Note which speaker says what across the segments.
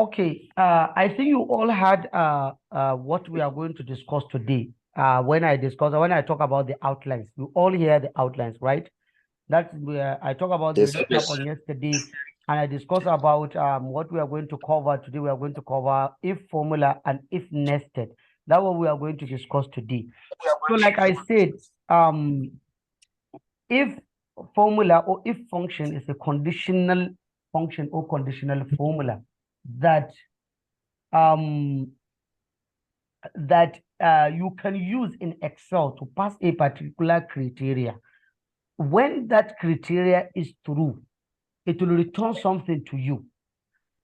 Speaker 1: Okay, I think you all had what we are going to discuss today. When I talk about the outlines, you all hear the outlines, right? That's where I talk about the
Speaker 2: Yes, sir.
Speaker 1: recap on yesterday, and I discuss about what we are going to cover today. We are going to cover if formula and if nested. That's what we are going to discuss today. So, like I said, um, if formula or if function is a conditional function or conditional formula that um you can use in Excel to pass a particular criteria. When that criteria is true, it will return something to you.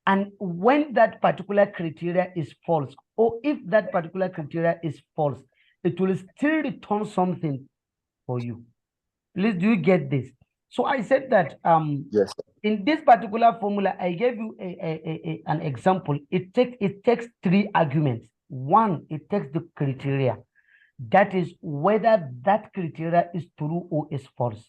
Speaker 1: And when that particular criteria is false, or if that particular criteria is false, it will still return something for you. Please, do you get this? So I said that
Speaker 2: Yes, sir.
Speaker 1: in this particular formula, I gave you an example. It takes three arguments. One, it takes the criteria. That is whether that criteria is true or is false.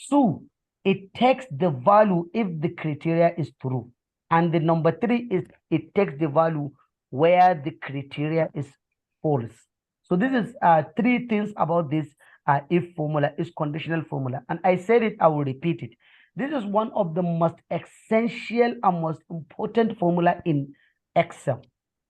Speaker 1: Two, it takes the value if the criteria is true. And the number three is it takes the value where the criteria is false. So this is three things about this if formula, is conditional formula. And I said it, I will repeat it. This is one of the most essential and most important formula in Excel.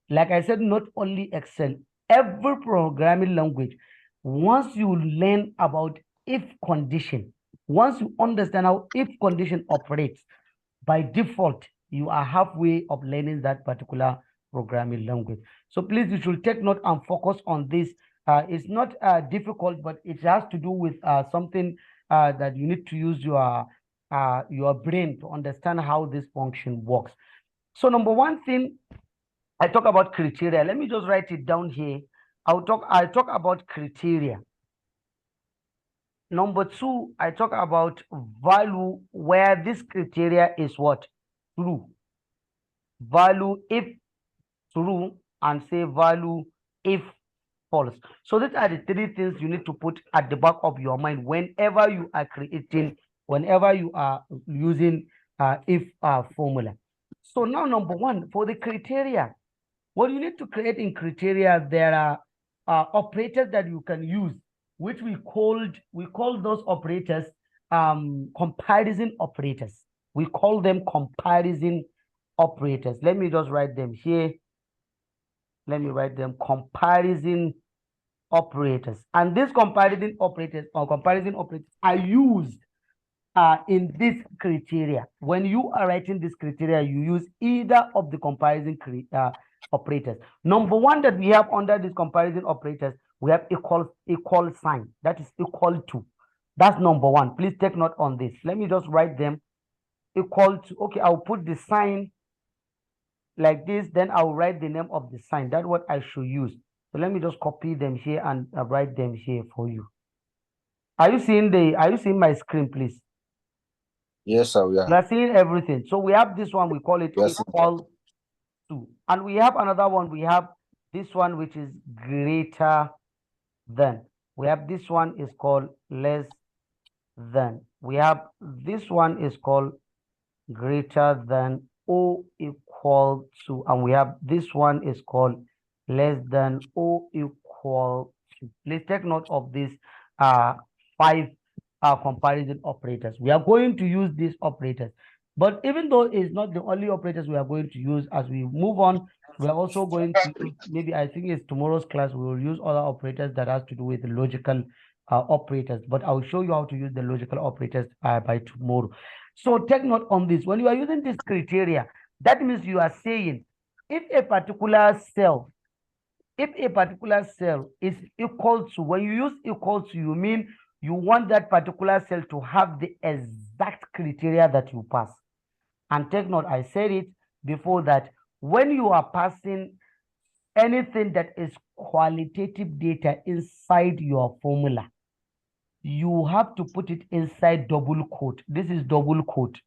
Speaker 1: Like I said, not only Excel, every programming language, once you learn about if condition, once you understand how if condition operates, by default, you are halfway of learning that particular programming language. So please, you should take note and focus on this. It's not difficult, but it has to do with something that you need to use your brain to understand how this function works. So number one thing, I talk about criteria. Let me just write it down here. I'll talk about criteria. Number two, I talk about value where this criteria is what? True. Value if true, and say value if false. So these are the three things you need to put at the back of your mind whenever you are creating, whenever you are using if formula. So now number one, for the criteria, what you need to create in criteria, there are operators that you can use, which we call those operators comparison operators. We call them comparison operators. Let me just write them here. Let me write them comparison operators. And these comparison operators are used in this criteria. When you are writing this criteria, you use either of the comparison operators. Number one that we have under these comparison operators, we have equal sign. That is equal to. That's number one. Please take note on this. Let me just write them equal to. Okay, I'll put the sign like this. Then I'll write the name of the sign. That's what I should use. So let me just copy them here and write them here for you. Are you seeing my screen, please?
Speaker 2: Yes, sir. We
Speaker 1: You
Speaker 2: are.
Speaker 1: are seeing everything. So we have this one, we call it
Speaker 2: Yes, sir.
Speaker 1: equal to. And we have another one, we have this one, which is greater than. We have this one is called less than. We have this one is called greater than or equal to. And we have this one is called less than or equal to. Please take note of these five comparison operators. We are going to use these operators. But even though it's not the only operators we are going to use, as we move on, we are also going to use, maybe I think it's tomorrow's class, we will use other operators that has to do with the logical operators. But I'll show you how to use the logical operators by tomorrow. So take note on this. When you are using this criteria, that means you are saying if a particular cell, is equal to, when you use equal to, you mean you want that particular cell to have the exact criteria that you pass. And take note, I said it before that when you are passing anything that is qualitative data inside your formula, you have to put it inside double quote. This is double quote.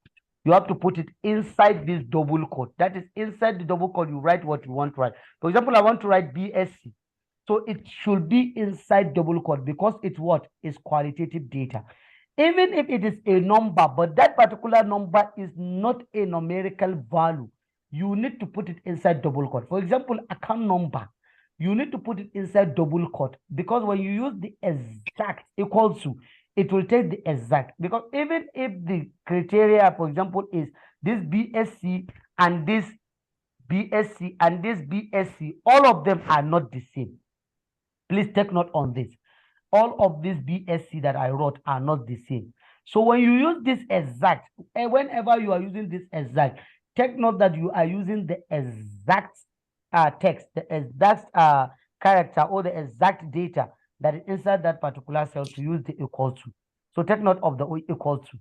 Speaker 1: You have to put it inside this double quote. That is inside the double quote, you write what you want to write. For example, I want to write BSc. So it should be inside double quote because it's what is qualitative data. Even if it is a number, but that particular number is not a numerical value, you need to put it inside double quote. For example, account number, you need to put it inside double quote, because when you use the exact equal to, it will take the exact. Because even if the criteria, for example, is this BSc and this BSc and this BSc, all of them are not the same. Please take note on this. All of these BSc that I wrote are not the same. So when you use this exact, and whenever you are using this exact, take note that you are using the exact text, the exact character, or the exact data that is inside that particular cell to use the equal to. So take note of the equal to.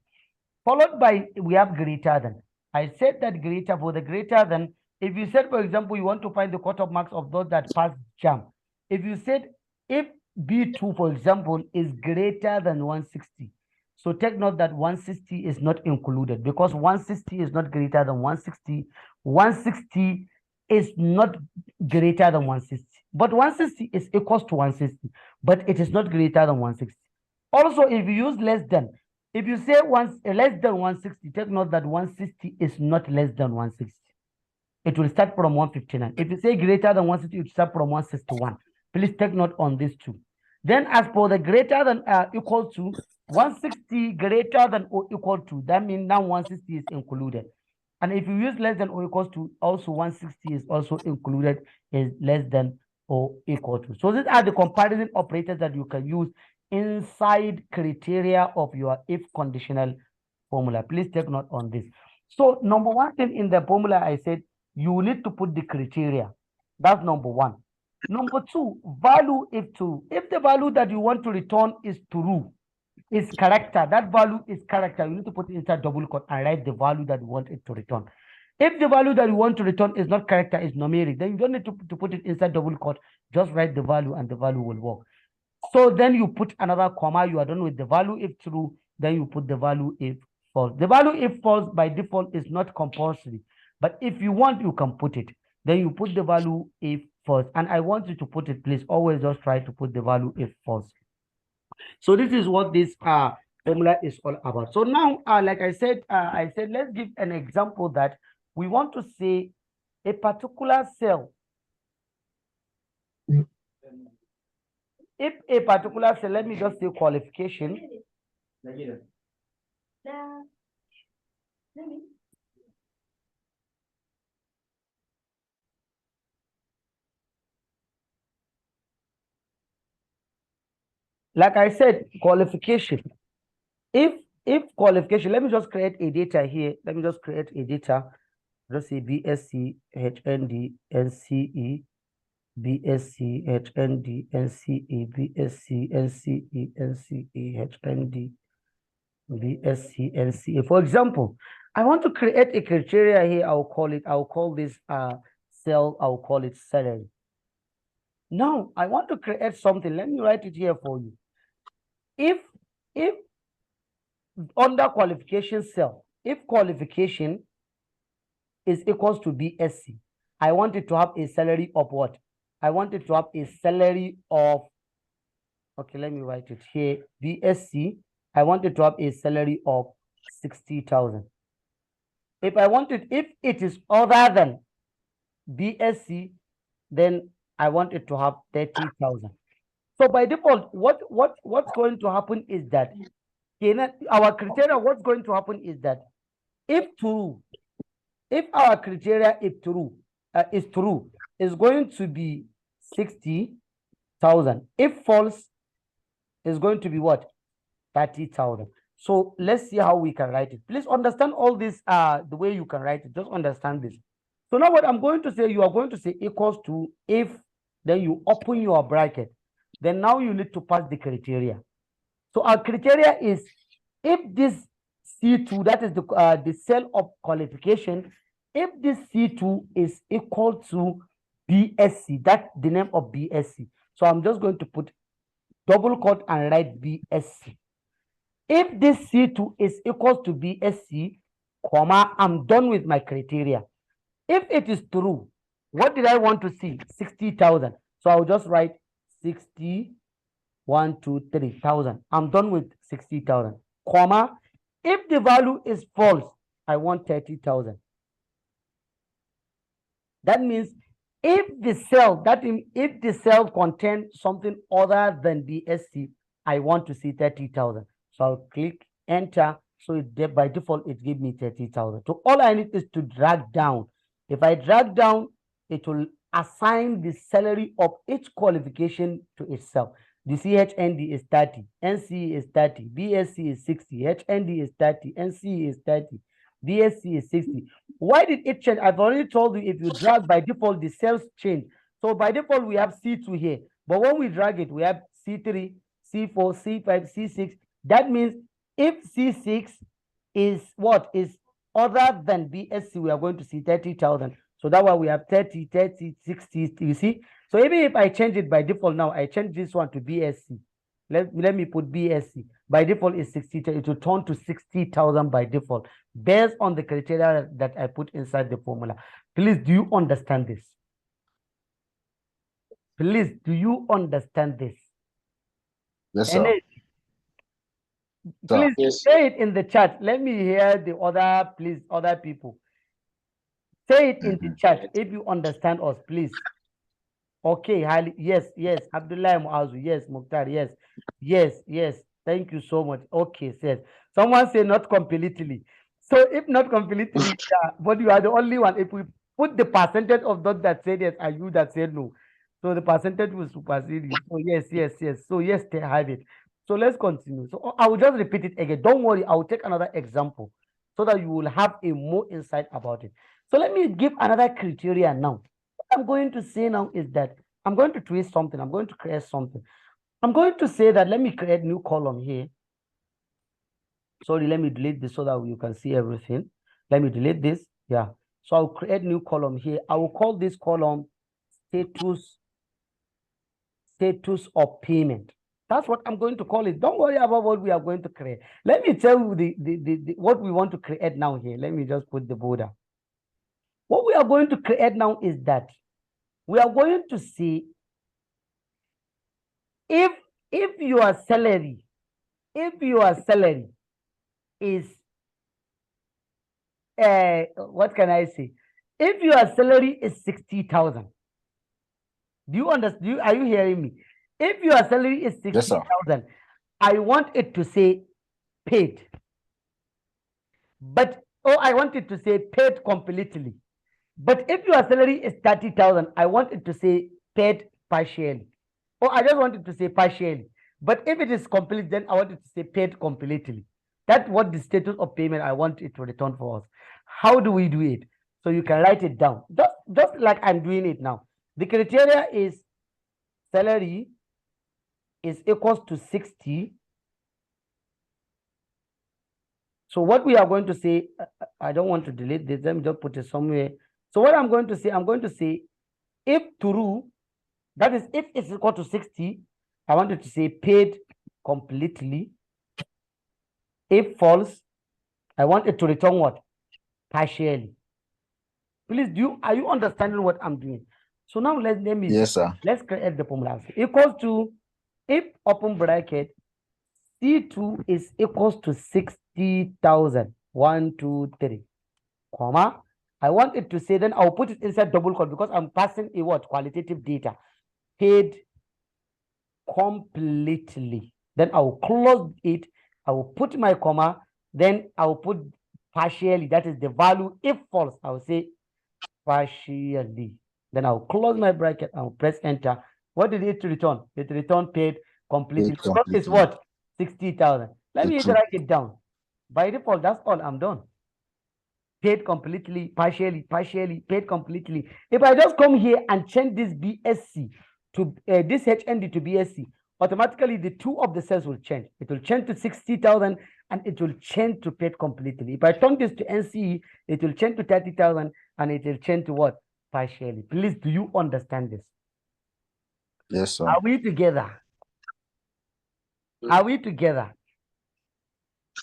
Speaker 1: Followed by, we have greater than. I said that greater, for the greater than, if you said, for example, you want to find the cut-off marks of those that pass JAM. If you said, if B2, for example, is greater than 160, so take note that 160 is not included, because 160 is not greater than 160. 160 is not greater than 160. But 160 is equals to 160, but it is not greater than 160. Also, if you use less than, if you say less than 160, take note that 160 is not less than 160. It will start from 159. If you say greater than 160, it will start from 161. Please take note on these two. Then as for the greater than equal to, 160 greater than or equal to, that means now 160 is included. And if you use less than or equals to, also 160 is also included, is less than or equal to. So these are the comparison operators that you can use inside criteria of your if conditional formula. Please take note on this. So number one thing in the formula, I said you need to put the criteria. That's number one. Number two, value if true. If the value that you want to return is true, is character, that value is character, you need to put it inside double quote and write the value that you want it to return. If the value that you want to return is not character, is numeric, then you don't need to put it inside double quote. Just write the value and the value will work. So then you put another comma, you are done with the value if true, then you put the value if false. The value if false by default is not compulsory, but if you want, you can put it. Then you put the value if false. And I want you to put it, please always just try to put the value if false. So this is what this formula is all about. So now, like I said, let's give an example that we want to say a particular cell. If a particular cell, let me just say qualification. Like I said, qualification. If qualification, let me just create a data here. Let me just create a data. Just say BSc, HND, NCE, BSc, HND, NCE, BSc, NCE, NCE, HND, BSc, NCE. For example, I want to create a criteria here. I'll call this cell, I'll call it salary. Now I want to create something. Let me write it here for you. If under qualification cell, if qualification is equals to BSc, I want it to have a salary of what? I want it to have a salary of, okay, let me write it here. BSc, I want it to have a salary of 60,000. If it is other than BSc, then I want it to have 30,000. So by default, what's going to happen is that our criteria, what's going to happen is that if our criteria is true, is going to be 60,000. If false, is going to be what? 30,000. So let's see how we can write it. Please understand all this, the way you can write it. Just understand this. So now what I'm going to say, you are going to say equals to if, then you open your bracket. Then now you need to pass the criteria. So our criteria is if this C2, that is the cell of qualification, if this C2 is equal to BSc, that's the name of BSc. So I'm just going to put double quote and write BSc. If this C2 is equal to BSc, comma, I'm done with my criteria. If it is true, what did I want to see? 60,000. So I'll just write 60, 1, 2, 3,000. I'm done with 60,000. Comma, if the value is false, I want 30,000. That means if the cell contains something other than BSC, I want to see 30,000. So I'll click enter. So by default, it gives me 30,000. So all I need is to drag down. If I drag down, it will assign the salary of each qualification to itself. The CHND is 30, NC is 30, BSc is 60, HND is 30, NC is 30, BSc is 60. Why did it change? I've already told you if you drag by default, the cells change. So by default, we have C2 here. But when we drag it, we have C3, C4, C5, C6. That means if C6 is what is other than BSc, we are going to see 30,000. So that why we have 30, 30, 60, you see? So even if I change it by default now, I change this one to BSc. Let me put BSc. By default is 60, it will turn to 60,000 by default based on the criteria that I put inside the formula. Please, do you understand this? Please, do you understand this?
Speaker 2: Yes, sir.
Speaker 1: Please
Speaker 3: Yes.
Speaker 1: say it in the chat. Let me hear the other people. Say it in the chat if you understand us, please. Okay, yes, Abdullah Muazu, yes, Mukhtar, yes. Thank you so much. Okay, says someone say not completely. So if not completely, yeah, but you are the only one. If we put the percentage of those that said yes and you that said no, so the percentage will supersede you. So yes. So yes, they have it. So let's continue. So I will just repeat it again. Don't worry, I will take another example so that you will have a more insight about it. So let me give another criteria now. What I'm going to say now is that I'm going to twist something. I'm going to create something. I'm going to say that let me create new column here. Sorry, let me delete this so that you can see everything. Let me delete this. Yeah. So I'll create new column here. I will call this column status of payment. That's what I'm going to call it. Don't worry about what we are going to create. Let me tell you what we want to create now here. Let me just put the border. What we are going to create now is that we are going to see if your salary is what can I say? If your salary is 60,000, do you understand? Are you hearing me? If your salary is 60,000, I want it to say paid. But I want it to say paid completely. But if your salary is 30,000, I want it to say paid partially. Or I just want it to say partially. But if it is complete, then I want it to say paid completely. That's what the status of payment I want it to return for us. How do we do it? So you can write it down. Just like I'm doing it now. The criteria is salary is equals to 60. So what we are going to say, I don't want to delete this. Let me just put it somewhere. So what I'm going to say, if true, that is if it's equal to 60, I want it to say paid completely. If false, I want it to return what? Partially. Please, are you understanding what I'm doing? So now let's create the formula. Equals to, if open bracket, C2 is equals to 60,000. 1, 2, 3, comma. I want it to say, then I'll put it inside double quote because I'm passing a what? Qualitative data. Paid completely. Then I will close it. I will put my comma. Then I will put partially. That is the value. If false, I will say partially. Then I will close my bracket. I will press enter. What did it return? It returned paid completely. It's what? 60,000. Let me write it down. By default, that's all. I'm done. Paid completely, partially, paid completely. If I just come here and change this BSc to this HND to BSc, automatically the two of the cells will change. It will change to 60,000 and it will change to paid completely. If I turn this to NCE, it will change to 30,000 and it will change to what? Partially. Please, do you understand this?
Speaker 2: Yes, sir.
Speaker 1: Are we together? Are we together?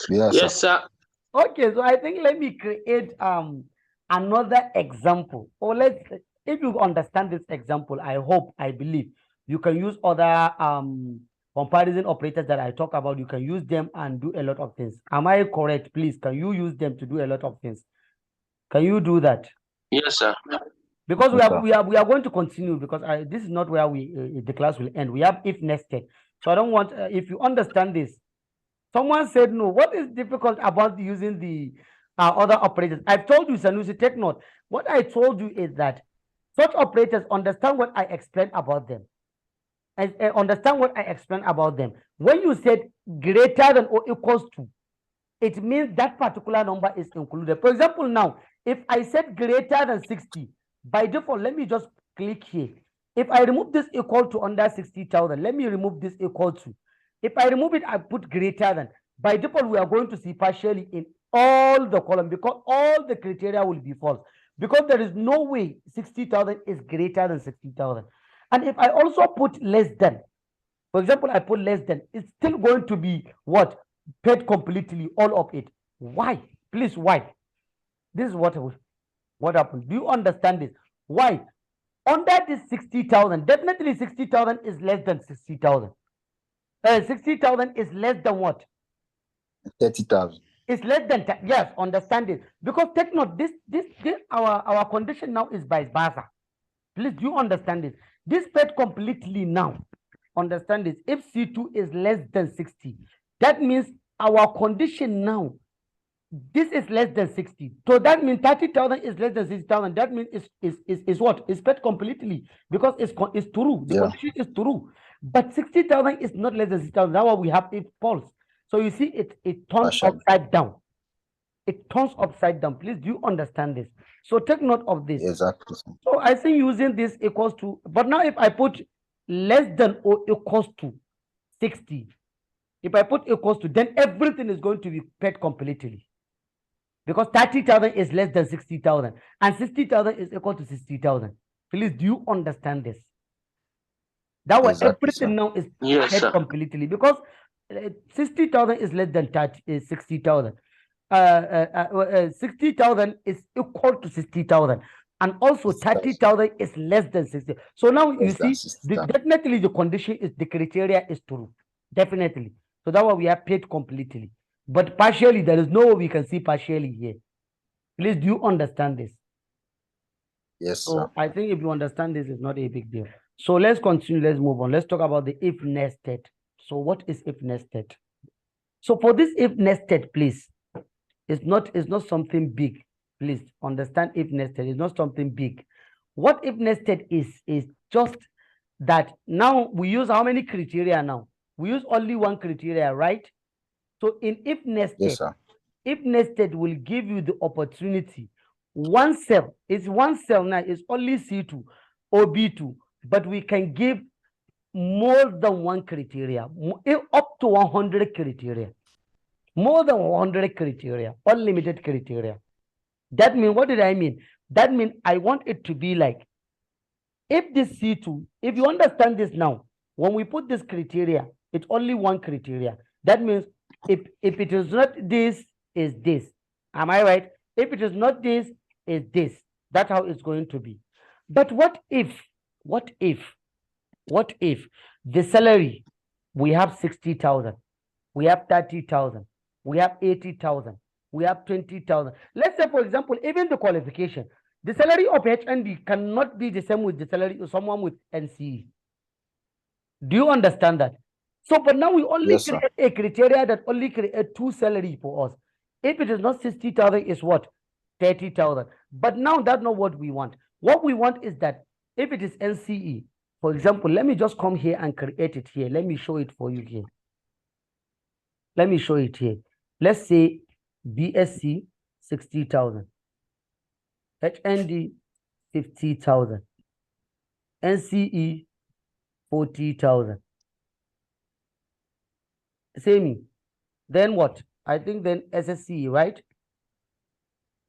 Speaker 3: Yes, sir.
Speaker 1: Okay, so I think let me create another example. Or if you understand this example, I believe you can use other comparison operators that I talk about. You can use them and do a lot of things. Am I correct? Please, can you use them to do a lot of things? Can you do that?
Speaker 3: Yes, sir.
Speaker 1: Because
Speaker 2: Yes, sir.
Speaker 1: we are going to continue, because this is not where the class will end. We have if nested. So I don't want, if you understand this. Someone said no. What is difficult about using the other operators? I've told you, Sanusi, take note. What I told you is that such operators understand what I explained about them. And understand what I explained about them. When you said greater than or equals to, it means that particular number is included. For example, now, if I said greater than 60, by default, let me just click here. If I remove this equal to under 60,000, let me remove this equal to. If I remove it, I put greater than. By default, we are going to see partially in all the column, because all the criteria will be false, because there is no way 60,000 is greater than 60,000. And if I also put less than, for example, I put less than, it's still going to be what? Paid completely, all of it. Why? Please, why? This is what happened. Do you understand this? Why? Under this 60,000, definitely 60,000 is less than 60,000. 60,000 is less than what?
Speaker 2: 30,000.
Speaker 1: It's less than, yes, understand it. Because take note, this our condition now is vice versa. Please, do you understand this? This paid completely now. Understand this. If C2 is less than 60, that means our condition now, this is less than 60. So that means 30,000 is less than 60,000. That means is what? It's paid completely, because it's true. The condition is true. But 60,000 is not less than 60,000. That's why we have it false. So you see, it turns upside down. It turns upside down. Please, do you understand this? So take note of this.
Speaker 2: Exactly.
Speaker 1: So I think using this equals to, but now if I put less than or equals to 60, if I put equals to, then everything is going to be paid completely. Because 30,000 is less than 60,000 and 60,000 is equal to 60,000. Please, do you understand this? That way, everything now is paid completely, because 60,000 is less than 60,000. 60,000 is equal to 60,000, and also 30,000 is less than 60. So now you see, definitely the condition is, the criteria is true, definitely. So that way we are paid completely, but partially, there is no way we can see partially here. Please, do you understand this?
Speaker 2: Yes,
Speaker 1: so
Speaker 2: sir.
Speaker 1: I think if you understand this, it's not a big deal. So let's continue. Let's move on. Let's talk about the if nested. So what is if nested? So for this if nested, please, it's not something big. Please understand, if nested is not something big. What if nested is just that now we use how many criteria now? We use only one criteria, right? So in if nested,
Speaker 2: yes, sir.
Speaker 1: If nested will give you the opportunity. One cell now is only C2 or B2, but we can give more than one criteria, up to 100 criteria. More than 100 criteria, unlimited criteria. That means, what did I mean? That means I want it to be like, if this C2, if you understand this now, when we put this criteria, it's only one criteria. That means if it is not this, is this. Am I right? If it is not this, is this. That's how it's going to be. But what if the salary, we have 60,000, we have 30,000, we have 80,000, we have 20,000. Let's say, for example, even the qualification, the salary of HND cannot be the same with the salary of someone with NCE. Do you understand that? So, but now we only create a criteria that only create two salary for us. If it is not 60,000, it's what? 30,000. But now that's not what we want. What we want is that if it is NCE, for example, let me just come here and create it here. Let me show it for you here. Let me show it here. Let's say BSc 60,000, HND 50,000, NCE 40,000. Same. Then what? I think then SSC, right?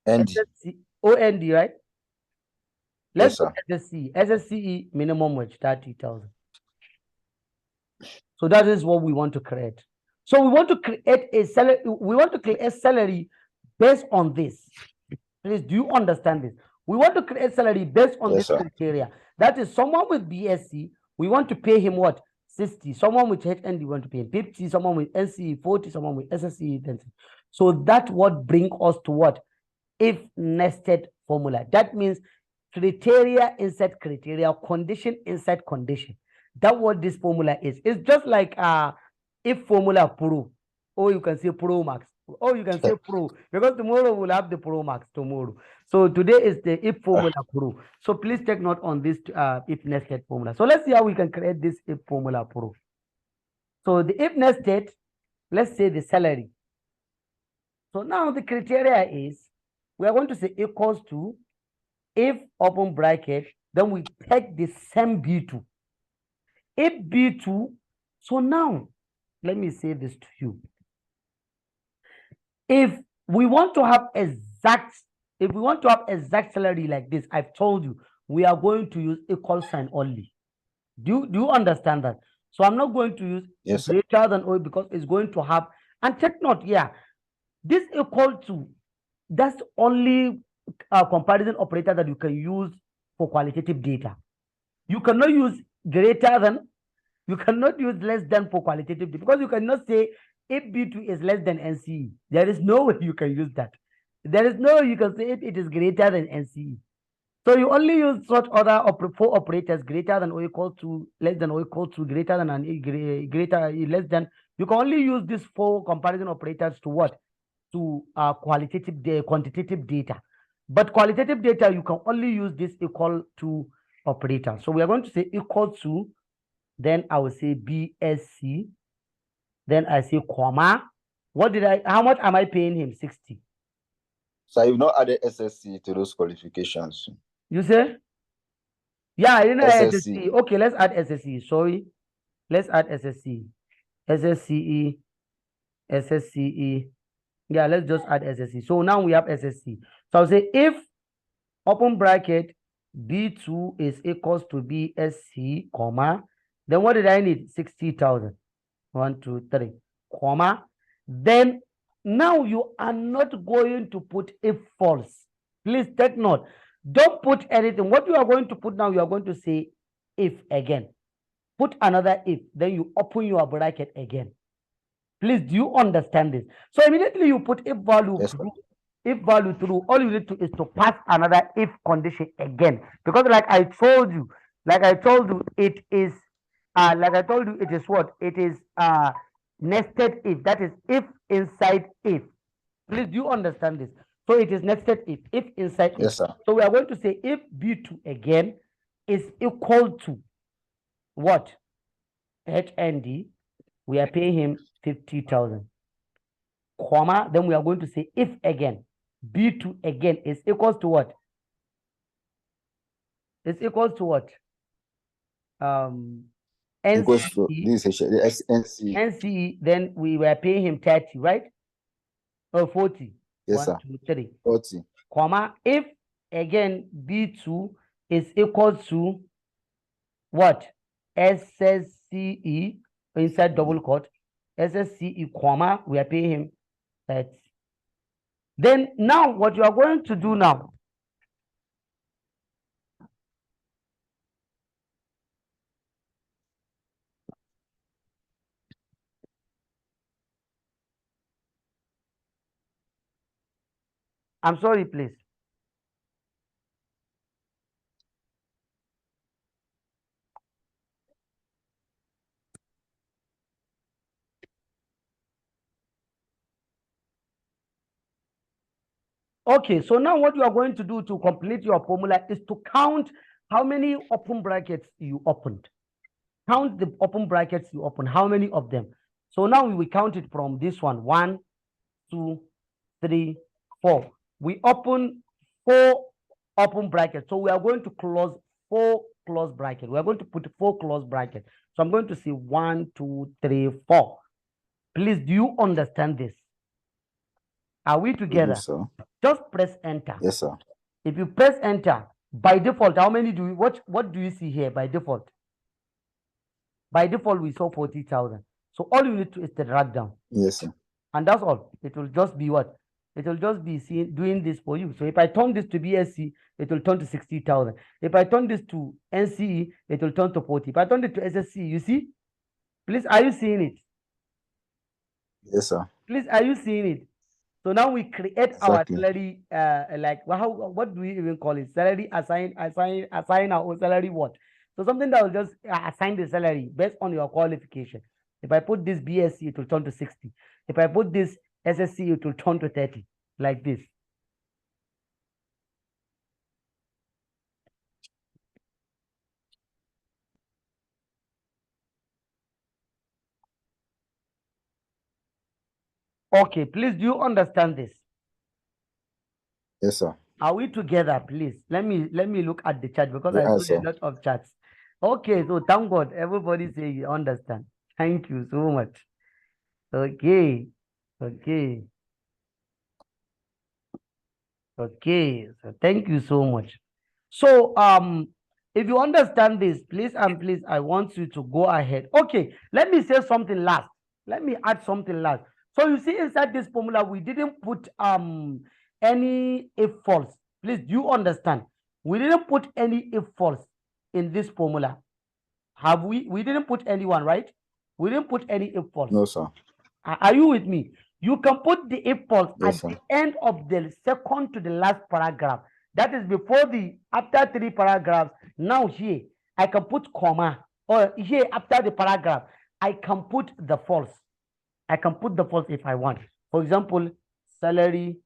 Speaker 1: SSC, OND, right? Let's go SSC. SSCE minimum wage 30,000. So that is what we want to create. So we want to create a salary. We want to create a salary based on this. Please, do you understand this? We want to create salary based on this criteria. That is, someone with BSc, we want to pay him what? 60. Someone with HND, we want to pay him 50. Someone with NCE 40. Someone with SSC 10. So that's what brings us to what? If nested formula. That means criteria inside criteria, condition inside condition. That's what this formula is. It's just like if formula pro, or you can say pro max, or you can say pro, because tomorrow we'll have the pro max tomorrow. So today is the if formula pro. So please take note on this if nested formula. So let's see how we can create this if formula pro. So the if nested, let's say the salary. So now the criteria is we are going to say equals to if open bracket, then we take the same B2. If B2, so now let me say this to you. If we want to have exact salary like this, I've told you, we are going to use equal sign only. Do you understand that? So I'm not going to use
Speaker 2: Yes,
Speaker 1: greater than or because it's going to have, and take note, yeah, this equal to, that's only a comparison operator that you can use for qualitative data. You cannot use greater than, you cannot use less than for qualitative data, because you cannot say if B2 is less than NCE. There is no way you can use that. There is no way you can say if it is greater than NCE. So you only use such other four operators: greater than or equal to, less than or equal to, greater than, and greater, less than. You can only use these four comparison operators to what? To quantitative data. But qualitative data, you can only use this equal to operator. So we are going to say equal to, then I will say BSC, then I say comma. How much am I paying him? 60.
Speaker 2: so you've not added SSC to those qualifications.
Speaker 1: You say? Yeah, I didn't add
Speaker 2: SSC.
Speaker 1: SSC. Okay, let's add SSC. Sorry. Let's add SSC. SSCE. SSCE. Yeah, let's just add SSC. So now we have SSC. So I'll say if open bracket B2 is equals to BSC, comma, then what did I need? 60,000. 1, 2, 3, comma. Then now you are not going to put if false. Please take note. Don't put anything. What you are going to put now, you are going to say if again. Put another if, then you open your bracket again. Please, do you understand this? So immediately you put if value true. If value true, all you need to is to pass another if condition again. Because like I told you, it is it is what? It is nested if. That is if inside if. Please, do you understand this? So it is nested if inside
Speaker 2: Yes,
Speaker 1: if.
Speaker 2: sir.
Speaker 1: So we are going to say if B2 again is equal to what? HND, we are paying him 50,000, comma, then we are going to say if again, B2 again is equals to what? It's equals to what?
Speaker 2: Equals to
Speaker 1: NCE,
Speaker 2: this is NC.
Speaker 1: NCE, then we were paying him 30, right? Or 40.
Speaker 2: Yes,
Speaker 1: 1,
Speaker 2: sir.
Speaker 1: 2, 3.
Speaker 2: 40.
Speaker 1: Comma, if again B2 is equal to what? SSCE inside double quote, SSCE, comma, we are paying him 30. Then now what you are going to do now, I'm sorry, please. Okay, so now what you are going to do to complete your formula is to count how many open brackets you opened. Count the open brackets you open, how many of them. So now we will count it from this one. 1, 2, 3, 4. We open 4 open brackets. So we are going to close 4 close brackets. We are going to put 4 close brackets. So I'm going to say 1, 2, 3, 4. Please, do you understand this? Are we together?
Speaker 2: Yes, sir.
Speaker 1: Just press enter.
Speaker 2: Yes, sir.
Speaker 1: If you press enter, by default, how many do you what do you see here by default? By default, we saw 40,000. So all you need to is to drag down.
Speaker 2: Yes, sir.
Speaker 1: And that's all. It will just be what? It will just be doing this for you. So if I turn this to BSC, it will turn to 60,000. If I turn this to NCE, it will turn to 40. If I turn it to SSC, you see? Please, are you seeing it?
Speaker 2: Yes, sir.
Speaker 1: Please, are you seeing it? So now we create our
Speaker 2: Exactly.
Speaker 1: salary, like what do we even call it? Salary assign our salary what? So something that will just assign the salary based on your qualification. If I put this BSc, it will turn to 60. If I put this SSC, it will turn to 30, like this. Okay, please, do you understand this?
Speaker 2: Yes, sir.
Speaker 1: Are we together, please? Let me look at the chat because I
Speaker 2: Yeah,
Speaker 1: saw a
Speaker 2: sir.
Speaker 1: lot of chats. Okay, so thank God, everybody say you understand. Thank you so much. Okay, okay, okay. So thank you so much. So if you understand this, please and please, I want you to go ahead. Okay, let me say something last. Let me add something last. So you see inside this formula, we didn't put any if false. Please, do you understand? We didn't put any if false in this formula. Have we? We didn't put anyone, right? We didn't put any if false.
Speaker 2: No, sir.
Speaker 1: Are you with me? You can put the if false
Speaker 2: Yes,
Speaker 1: at
Speaker 2: sir.
Speaker 1: the end of the second to the last paragraph. That is before the after 3 paragraphs. Now here I can put comma, or here after the paragraph I can put the false. I can put the false if I want. For example, salary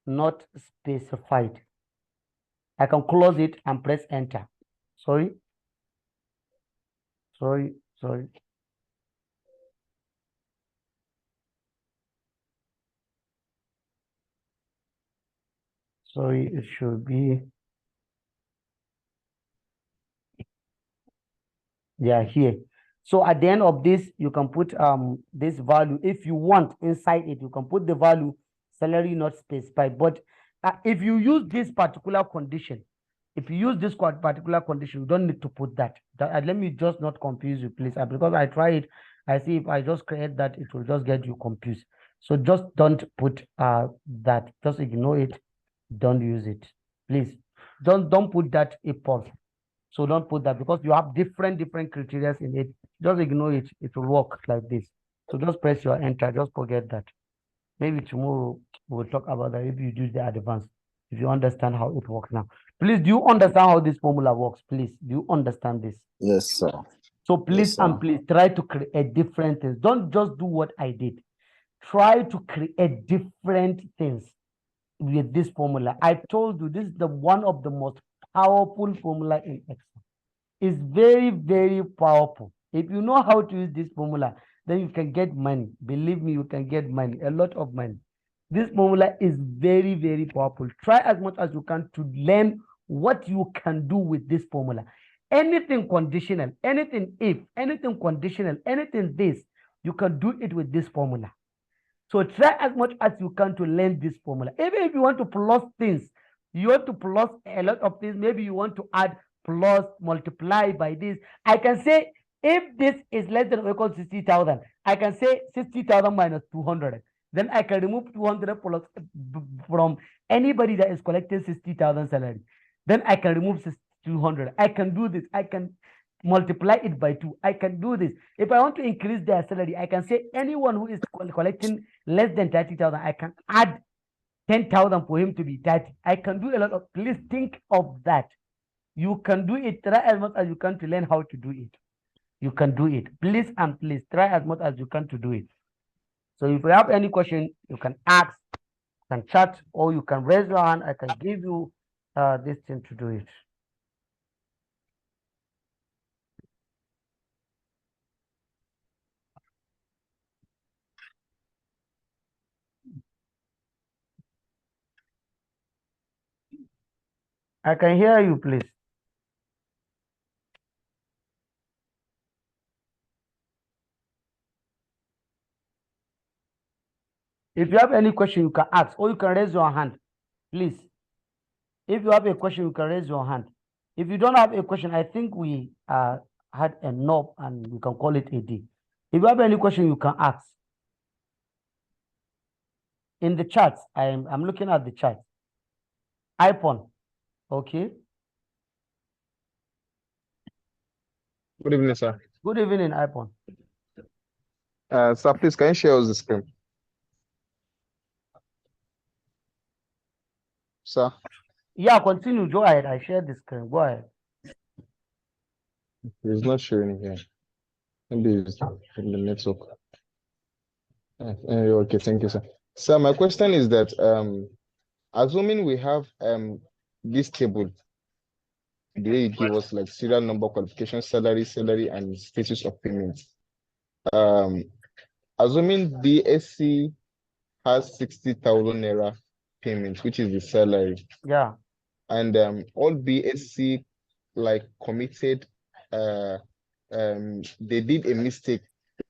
Speaker 1: not specified. I can close it and press enter. Sorry, sorry, sorry. Sorry, it should be, yeah, here. So at the end of this, you can put this value. If you want inside it, you can put the value salary not specified. But if you use this particular condition, if you use this particular condition, you don't need to put that. Let me just not confuse you, please. Because I try it, I see if I just create that, it will just get you confused. So just don't put that. Just ignore it. Don't use it, please. Don't put that if false. So don't put that because you have different criteria in it. Just ignore it. It will work like this. So just press your enter. Just forget that. Maybe tomorrow we'll talk about that if you do the advance. If you understand how it works now. Please, do you understand how this formula works? Please, do you understand this?
Speaker 2: Yes, sir.
Speaker 1: So
Speaker 2: Yes,
Speaker 1: please
Speaker 2: sir.
Speaker 1: and please try to create different things. Don't just do what I did. Try to create different things with this formula. I told you this is the one of the most powerful formula in Excel. Is very, very powerful. If you know how to use this formula, then you can get money. Believe me, you can get money, a lot of money. This formula is very, very powerful. Try as much as you can to learn what you can do with this formula. Anything conditional, anything if, anything conditional, anything this, you can do it with this formula. So try as much as you can to learn this formula. Even if you want to plus things, you want to plus a lot of things. Maybe you want to add plus, multiply by this. I can say if this is less than or equal to 60,000, I can say 60,000 minus 200. Then I can remove 200 plus from anybody that is collecting 60,000 salary. Then I can remove 200. I can do this. I can multiply it by 2. I can do this. If I want to increase their salary, I can say anyone who is collecting less than 30,000, I can add 10,000 for him to be 30. I can do a lot of, please think of that. You can do it. Try as much as you can to learn how to do it. You can do it. Please and please try as much as you can to do it. So if you have any question, you can ask, you can chat, or you can raise your hand. I can give you this thing to do it. I can hear you, please. If you have any question, you can ask, or you can raise your hand, please. If you have a question, you can raise your hand. If you don't have a question, I think we had enough and we can call it a day. If you have any question, you can ask. In the chat, I'm looking at the chat. iPhone, okay.
Speaker 3: Good evening, sir.
Speaker 1: Good evening, iPhone.
Speaker 3: Sir, please, can you share us the screen? Sir,
Speaker 1: Yeah, continue. Go ahead. I shared the screen. Go ahead.
Speaker 3: it's not showing here. Maybe it's in the network. Okay, thank you, sir. So my question is that assuming we have this table, the way you give us like serial number, qualification, salary, and status of payment. Assuming BSc has 60,000 naira payment, which is the salary,
Speaker 1: Yeah.
Speaker 3: and all BSc like committed, they did a mistake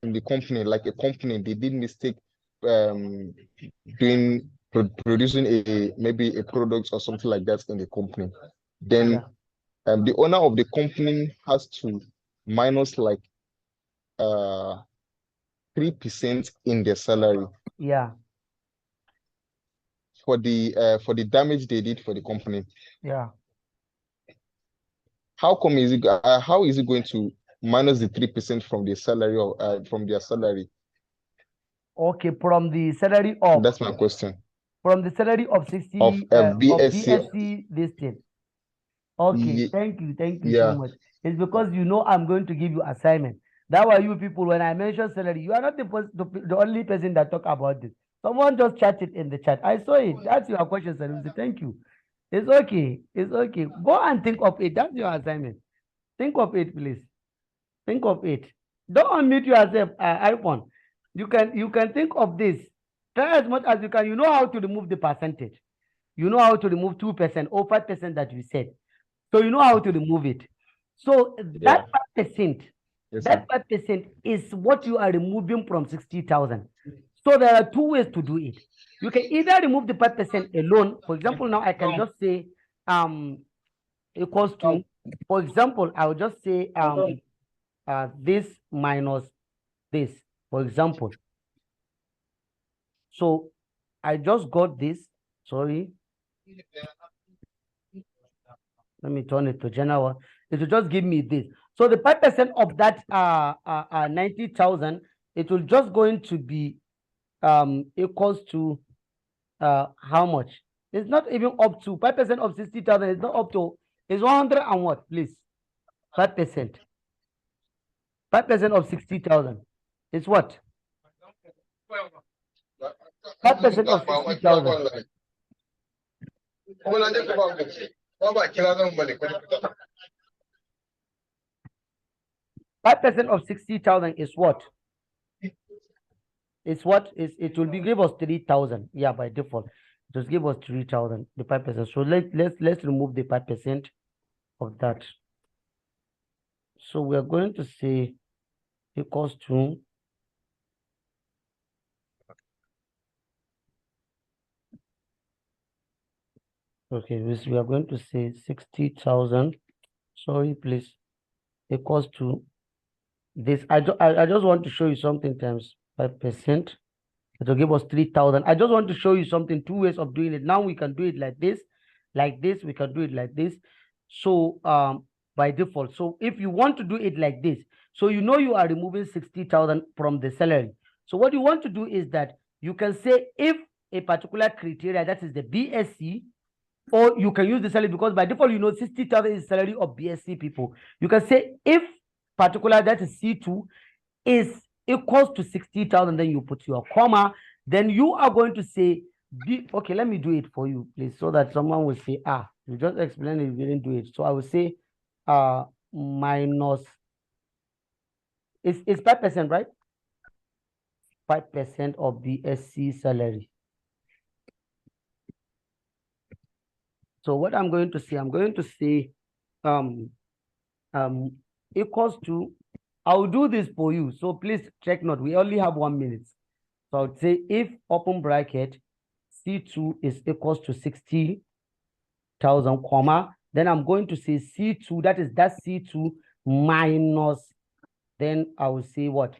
Speaker 3: in the company, like a company, they did mistake doing producing maybe a product or something like that in the company. Then
Speaker 1: Yeah.
Speaker 3: the owner of the company has to minus like 3% in their salary
Speaker 1: Yeah.
Speaker 3: for the damage they did for the company.
Speaker 1: Yeah.
Speaker 3: How is it going to minus the 3% from the salary or from their salary?
Speaker 1: Okay, from the salary of
Speaker 3: That's my question.
Speaker 1: from the salary of
Speaker 3: Of
Speaker 1: 60 of
Speaker 3: BSc.
Speaker 1: BSc this thing. Okay, thank you so
Speaker 3: Yeah.
Speaker 1: much. It's because you know I'm going to give you assignment. That why you people, when I mention salary, you are not the only person that talk about this. Someone just chatted in the chat. I saw it. That's your question, sir. Thank you. It's okay. It's okay. Go and think of it. That's your assignment. Think of it, please. Think of it. Don't unmute yourself, iPhone. You can think of this. Try as much as you can. You know how to remove the percentage. You know how to remove 2% or 5% that you said. So you know how to remove it. So that 5%,
Speaker 3: Yes,
Speaker 1: that
Speaker 3: sir.
Speaker 1: 5% is what you are removing from 60,000. So there are two ways to do it. You can either remove the 5% alone. For example, now I can just say equals to, for example, I will just say this minus this, for example. So I just got this. Sorry. Let me turn it to general. It will just give me this. So the 5% of that 90,000, it will just going to be equals to how much? It's not even up to 5% of 60,000. It's not up to, it's 100 and what, please? 5%. 5% of 60,000 is what? 5% of 60,000. 5% of 60,000 is what? It's what is it will be give us 3,000. Yeah, by default, just give us 3,000. The 5%. So let's remove the 5% of that. So we are going to say equals to okay. We are going to say 60,000. Sorry, please, equals to this. I just want to show you something times 5%. It will give us 3,000. I just want to show you something, two ways of doing it. Now we can do it like this, we can do it like this. So by default, so if you want to do it like this, so you know you are removing 60,000 from the salary. So what you want to do is that you can say if a particular criteria, that is the BSc, or you can use the salary, because by default, you know 60,000 is salary of BSc people. You can say if particular, that is C2, is equals to 60,000, then you put your comma, then you are going to say B. Okay, let me do it for you, please, so that someone will say, you just explained it, you didn't do it. So I will say minus, it's 5%, right? 5% of BSc salary. So what I'm going to say, equals to, I'll do this for you. So please check note. We only have 1 minute. So I would say if open bracket C2 is equals to 60,000, comma, then I'm going to say C2, that C2 minus, then I will say what?